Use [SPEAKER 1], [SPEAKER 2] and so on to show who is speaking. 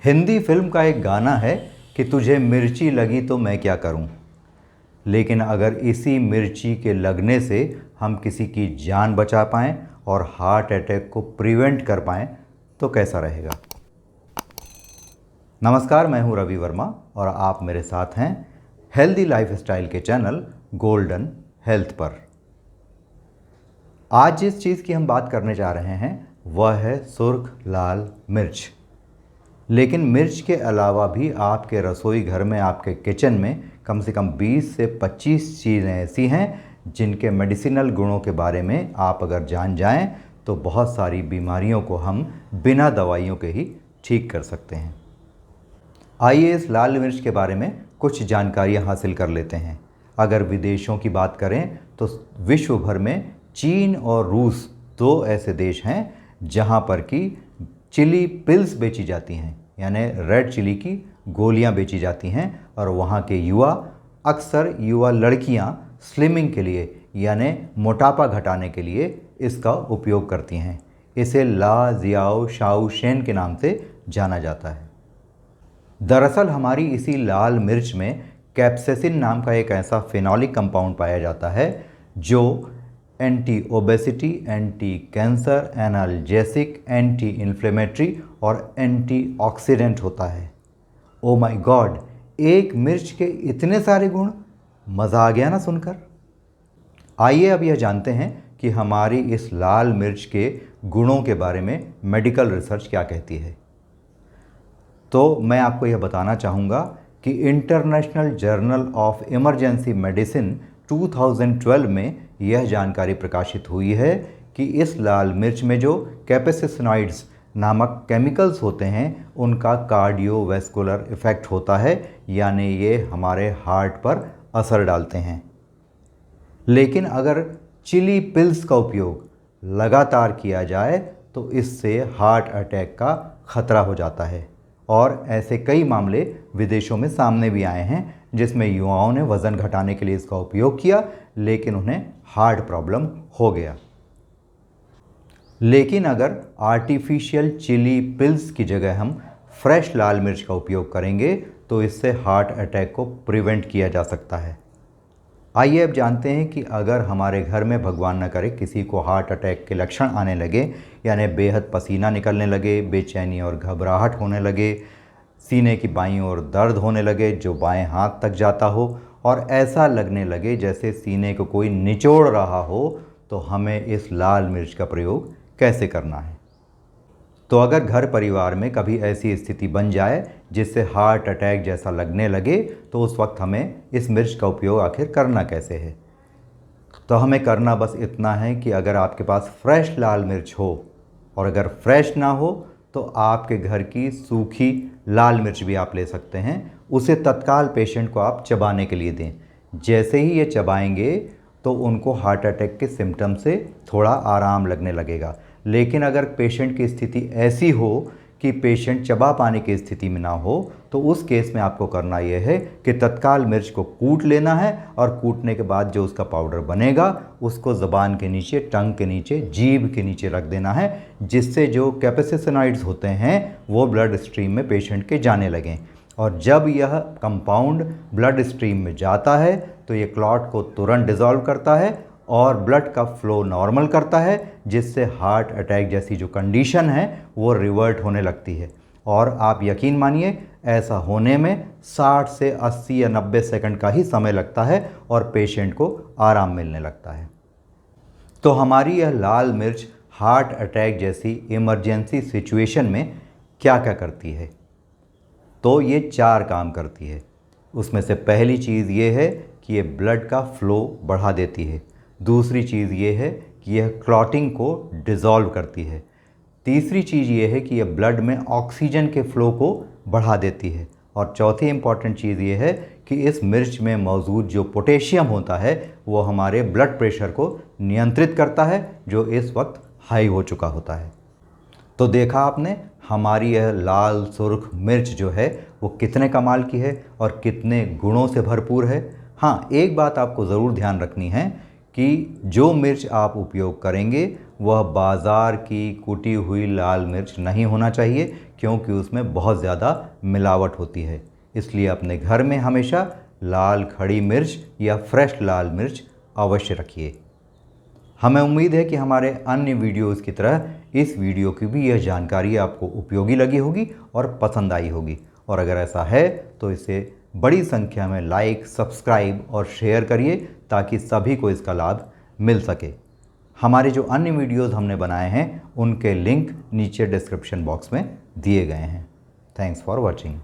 [SPEAKER 1] Hindi film का एक गाना है कि तुझे मिर्ची लगी तो मैं क्या करूं। लेकिन अगर इसी मिर्ची के लगने से हम किसी की जान बचा पाएं और हार्ट अटैक को प्रिवेंट कर पाएं तो कैसा रहेगा। नमस्कार, मैं हूं रवि वर्मा और आप मेरे साथ हैं हेल्दी लाइफस्टाइल के चैनल गोल्डन हेल्थ पर। आज जिस चीज़ की हम बात करने जा रहे हैं वह है सुर्ख लाल मिर्च। लेकिन मिर्च के अलावा भी आपके रसोई घर में, आपके किचन में कम से कम 20 से 25 चीज़ें ऐसी हैं जिनके मेडिसिनल गुणों के बारे में आप अगर जान जाएं तो बहुत सारी बीमारियों को हम बिना दवाइयों के ही ठीक कर सकते हैं। आइए इस लाल मिर्च के बारे में कुछ जानकारियां हासिल कर लेते हैं। अगर विदेशों की बात करें तो विश्व भर में चीन और रूस दो ऐसे देश हैं जहां पर कि चिली पिल्स बेची जाती हैं, यानी रेड चिली की गोलियां बेची जाती हैं और वहाँ के अक्सर युवा लड़कियां स्लिमिंग के लिए यानी मोटापा घटाने के लिए इसका उपयोग करती हैं। इसे ला जियाओ शाओ शेन के नाम से जाना जाता है। दरअसल हमारी इसी लाल मिर्च में कैप्सेसिन नाम का एक ऐसा फिनॉलिक कंपाउंड पाया जाता है जो anti obesity, anti cancer, analgesic, anti inflammatory और एंटीऑक्सीडेंट होता है। ओ माय गॉड, एक मिर्च के इतने सारे गुण! मज़ा आ गया ना सुनकर। आइए अब यह जानते हैं कि हमारी इस लाल मिर्च के गुणों के बारे में मेडिकल रिसर्च क्या कहती है। तो मैं आपको यह बताना चाहूँगा कि international journal of emergency medicine 2012 में यह जानकारी प्रकाशित हुई है कि इस लाल मिर्च में जो कैप्सेसिनॉइड्स नामक केमिकल्स होते हैं उनका कार्डियोवैस्कुलर इफ़ेक्ट होता है, यानी ये हमारे हार्ट पर असर डालते हैं। लेकिन अगर चिली पिल्स का उपयोग लगातार किया जाए तो इससे हार्ट अटैक का खतरा हो जाता है और ऐसे कई मामले विदेशों में सामने भी आए हैं जिसमें युवाओं ने वज़न घटाने के लिए इसका उपयोग किया लेकिन उन्हें हार्ट प्रॉब्लम हो गया। लेकिन अगर आर्टिफिशियल चिली पिल्स की जगह हम फ्रेश लाल मिर्च का उपयोग करेंगे तो इससे हार्ट अटैक को प्रिवेंट किया जा सकता है। आइए अब जानते हैं कि अगर हमारे घर में भगवान न करे किसी को हार्ट अटैक के लक्षण आने लगे, यानी बेहद पसीना निकलने लगे, बेचैनी और घबराहट होने लगे, सीने की बाईं ओर दर्द होने लगे जो बाएं हाथ तक जाता हो और ऐसा लगने लगे जैसे सीने को कोई निचोड़ रहा हो, तो हमें इस लाल मिर्च का प्रयोग कैसे करना है। तो अगर घर परिवार में कभी ऐसी स्थिति बन जाए जिससे हार्ट अटैक जैसा लगने लगे तो उस वक्त हमें इस मिर्च का उपयोग आखिर करना कैसे है। तो हमें करना बस इतना है कि अगर आपके पास फ्रेश लाल मिर्च हो और अगर फ्रेश ना हो तो आपके घर की सूखी लाल मिर्च भी आप ले सकते हैं। उसे तत्काल पेशेंट को आप चबाने के लिए दें। जैसे ही ये चबाएंगे तो उनको हार्ट अटैक के सिम्टम से थोड़ा आराम लगने लगेगा। लेकिन अगर पेशेंट की स्थिति ऐसी हो कि पेशेंट चबा पाने की स्थिति में ना हो तो उस केस में आपको करना यह है कि तत्काल मिर्च को कूट लेना है और कूटने के बाद जो उसका पाउडर बनेगा उसको ज़बान के नीचे, टंग के नीचे, जीभ के नीचे रख देना है, जिससे जो कैप्सेसिनॉइड्स होते हैं वो ब्लड स्ट्रीम में पेशेंट के जाने लगें। और जब यह कंपाउंड ब्लड स्ट्रीम में जाता है तो ये क्लॉट को तुरंत डिज़ोल्व करता है और ब्लड का फ्लो नॉर्मल करता है, जिससे हार्ट अटैक जैसी जो कंडीशन है वो रिवर्ट होने लगती है। और आप यकीन मानिए ऐसा होने में 60 से 80 या 90 सेकंड का ही समय लगता है और पेशेंट को आराम मिलने लगता है। तो हमारी यह लाल मिर्च हार्ट अटैक जैसी इमरजेंसी सिचुएशन में क्या क्या करती है। तो ये 4 काम करती है। उसमें से पहली चीज़ ये है कि ये ब्लड का फ़्लो बढ़ा देती है। दूसरी चीज़ ये है कि यह क्लॉटिंग को डिज़ोल्व करती है। तीसरी चीज़ ये है कि यह ब्लड में ऑक्सीजन के फ़्लो को बढ़ा देती है। और चौथी इम्पॉर्टेंट चीज़ ये है कि इस मिर्च में मौजूद जो पोटेशियम होता है वो हमारे ब्लड प्रेशर को नियंत्रित करता है जो इस वक्त हाई हो चुका होता है। तो देखा आपने, हमारी यह लाल सुर्ख मिर्च जो है वो कितने कमाल की है और कितने गुणों से भरपूर है। हाँ, एक बात आपको ज़रूर ध्यान रखनी है कि जो मिर्च आप उपयोग करेंगे वह बाज़ार की कुटी हुई लाल मिर्च नहीं होना चाहिए, क्योंकि उसमें बहुत ज़्यादा मिलावट होती है। इसलिए अपने घर में हमेशा लाल खड़ी मिर्च या फ्रेश लाल मिर्च अवश्य रखिए। हमें उम्मीद है कि हमारे अन्य वीडियोस की तरह इस वीडियो की भी यह जानकारी आपको उपयोगी लगी होगी और पसंद आई होगी। और अगर ऐसा है तो इसे बड़ी संख्या में लाइक, सब्सक्राइब और शेयर करिए ताकि सभी को इसका लाभ मिल सके। हमारे जो अन्य वीडियोस हमने बनाए हैं उनके लिंक नीचे डिस्क्रिप्शन बॉक्स में दिए गए हैं। Thanks for watching.